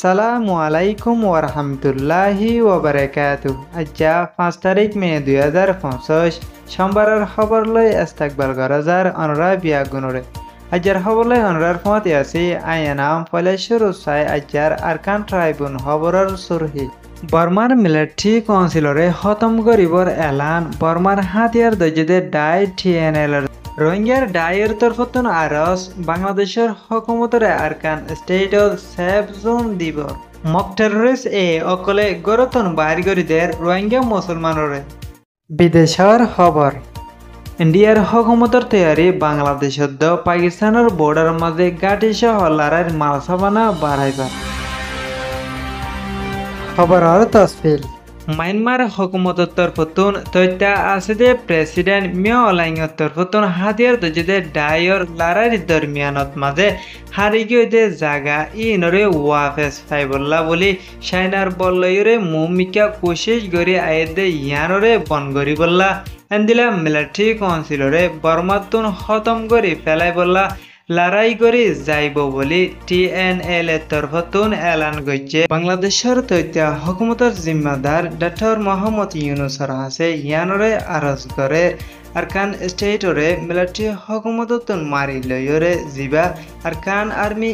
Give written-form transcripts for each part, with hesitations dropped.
আসসালামু আলাইকুম ওরহামতুল্লাহি ওবারাকাতু। আজ্জা 5 তারিখ মে 2025 সোমবারের খবর লই ইস্তাকবাল গরাজার অনরা বিয়া গুনরে। আজ্জার খবর লই অনরার ফতি আছে আয়ানাম ফলে শুরু সাই আজ্জার আরকান ট্রাইবুন খবরের সুরহি। বর্মার মিলিটারি কাউন্সিলরে খতম গরিবর এলান বর্মার হাতিয়ার দজদে ডাই TNL রোহিঙ্গার ডাইয়ের তরফতন আরস বাংলাদেশের হকুমতরে আরকান স্টেটত সেফ জোন দিব মক টেররিস্ট অকলে গরতন বাহিরগরিদের রোহিঙ্গা মুসলমানরে। বিদেশের খবর ইন্ডিয়ার হকুমতর তৈয়ারি বাংলাদেশত পাকিস্তানের বর্ডার মাঝে গাটি সহ লড়াইয়ের মালসাবানা বাড়াইবার খবরের তসফিল। মায়ানমার হকুমতর তরফতুন তথ্য আছে যে প্রেসিডেন্ট মিয়া অলাইংয়ের তরফতুন হাতিয়ার দজদে ডাইয়র লড়াইয়ের দরমিয়ানত মাঝে হারি গিয়ে জাগা ইনরে ওয়াফেস ফাইবল্লা বলি সাইনার বল্লয়রে মুমিকা কোশিশ গরি আয়েদে ইয়ানরে বন গরি বললা এন্দিলা মিলিটারি কাউন্সিলরে বর্মাতুন খতম গরি ফেলাই বললা লড়াই করে যাইব বলি TNL এর তরফতুন এলান গইছে। বাংলাদেশের তথ্য হকুমতের জিম্মাদার ডক্টর মোহাম্মদ ইউনুসর হাসে ইয়ানরে আরজ করে আরকান স্টেটরে মিলিটারি হকুমততুন মারি লয়রে জিবা আরকান আর্মি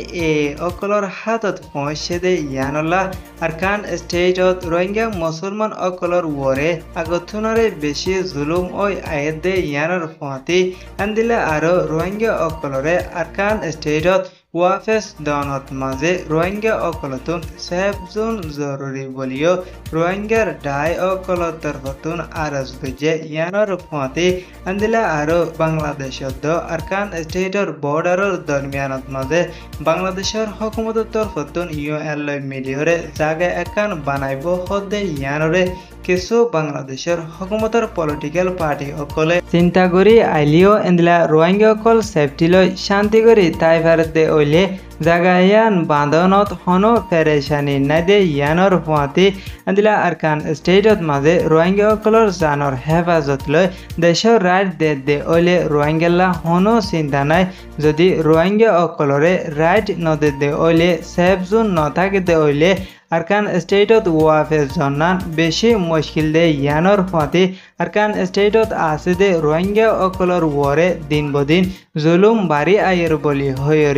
অকলর হাতত পৌঁছে দে ইয়ানলা আরকান স্টেটত রোহিঙ্গা মুসলমান অকলর ওরে আগথুনরে বেশি জুলুম ওই আয়েদ দে ইয়ানর ফতি আন্দিলে আরো রোহিঙ্গা অকলরে আরকান স্টেটত ওয়াফেস দনত মাঝে রোহিঙ্গা অকলতুন সেফ জোন জরুরি বলিও রোহিঙ্গার ডাই অকলর তরফতুন আরজ গজে ইয়ানর ফতি আন্দিলা আরো বাংলাদেশত আরকান স্টেটর বর্ডারর দরমিয়ানত মাঝে বাংলাদেশের হকুমতর তরফতুন UN মিলিয়রে জায়গা একান বানাইব হদে ইয়ানরে কিছু বাংলাদেশের হকুমতর পলিটিক্যাল পার্টি অকলে চিন্তা করি আইলিও এন্দিলা রোহিঙ্গা অকল সেফটি লই শান্তি করি তাই ভারত দে ওইলে জাগা ইয়ান বাঁধনত হনো পেরেশানি নাই দে ইয়ানর হুয়াতি এন্দিলা আরকান স্টেটত মাঝে রোহিঙ্গা অকলর জানর হেফাজত লই দেশের রাইট দে ওইলে রোহিঙ্গাল্লা হনো চিন্তা নাই যদি রোহিঙ্গা অকলরে রাইট নদে দে ওইলে সেফ জোন নথাকে দে ওইলে আরকান স্টেটত ওয়াফেস জন্নান বেশি মুশকিল দে ইয়ানর ফতি আরকান স্টেটত আছে দে রোহিঙ্গা অকলর ওরে দিন বদিন জুলুম বাড়ি আয়ের বলি হয়ে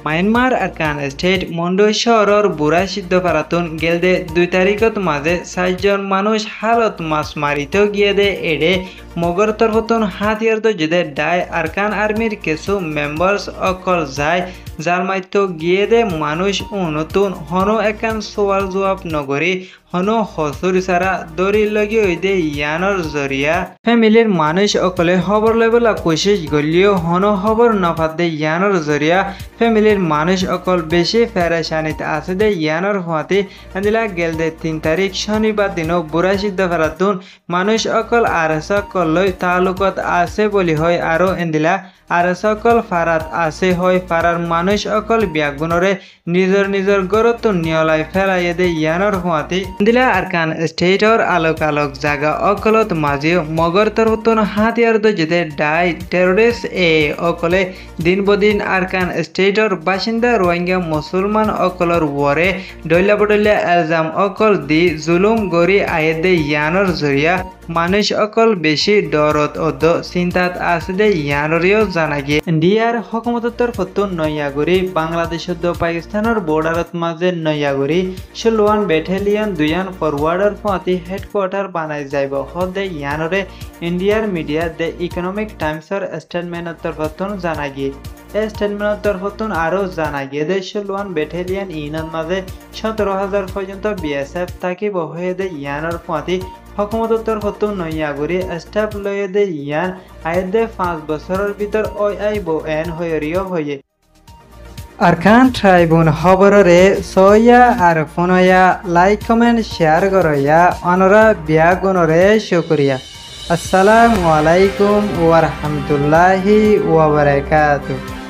মায়ানমার আরকান স্টেট মন্ডই শহরের বুড়া সিদ্ধ পারাতুন গেল দে 2 তারিখত মাঝে 4 জন মানুষ হালত মাছ মারিত গিয়ে দে এড়ে মগর তরফতুন হাতিয়ার দজদে ডাই আরকান আর্মির কিছু মেম্বার্স অকল যায় যার মাইতো গিয়ে দে মানুষ নতুন হনো একান সোয়াল জবাব নগরী হনো হসুর সারা দড়ি লগে দে ইয়ানর জরিয়া ফ্যামিলির মানুষ অকলে খবর লইবলা কোশিশ গলিও হনো খবর নফাত দে ইয়ানর জরিয়া ফ্যামিলির মানুষ অকল বেশি ফেরেশানিত আছে দে ইয়ানর হওয়াতে আদিলা গেল দে 3 তারিখ শনিবার দিনও বুড়া সিদ্ধ ফেরাতুন মানুষ অকল আর সকল লই তালুকত আছে বলি হয় আরো এন্দিলা আর সকল ফারাত আছে হয় ফারার মানুষ অকল বিয়াগুনরে নিজর গরতুন নিয়লাই ফেলাই দে ইয়ানর হওয়াতে দিলা আরকান স্টেটর আলোক জায়গা অকলত মাঝেও মগর তরফতুন হাতিয়ার দজদে ডাই টেররিস্ট অকলে দিন বদিন আরকান স্টেটর বাসিন্দা রোহিঙ্গা মুসলমান অকলর ওরে ডইলা বডইলা এলজাম অকল দি জুলুম গরি আয়েদে ইয়ানর জরিয়া মানুষ অকল বেশি ডরত অদ চিন্তাত আছে দে ইয়ানরিও জানা গিয়ে ইন্ডিয়ার হকুমতর তরফতুন নয়াগুড়ি বাংলাদেশত পাকিস্তানের বর্ডারত মাঝে নয়াগুড়ি 16 ব্যাটালিয়ন 2 ফরওয়ার্ডার ফতি হেডকোয়ার্টার বানাই যাইব হদে ইয়ানরে ইন্ডিয়ার মিডিয়া দে ইকোনমিক টাইমসর স্টেটমেন্টর তরফতুন জানা গিয়ে এই স্টেটমেন্টর তরফতুন আরো জানা গিয়ে দে 16 ব্যাটালিয়ন ইনার মাঝে 17,000 পর্যন্ত BSF থাকিব হয়ে দে ইয়ানর ফতি হকুমতর তরফতুন নয়াগুড়ি স্টাফ লয়ে দে ইয়ান আয়েদে 5 বছরের ভিতর ওই আইব এন হয়ে আরকান ট্রাইবুন খবররে সয়া আর ফোনয়া লাইক কমেন্ট শেয়ার করয়া অনরা বিয়া গুণরে শুকরিয়া। আসসালামু আলাইকুম ওয়া রাহমাতুল্লাহি ওয়া বারাকাতুহু।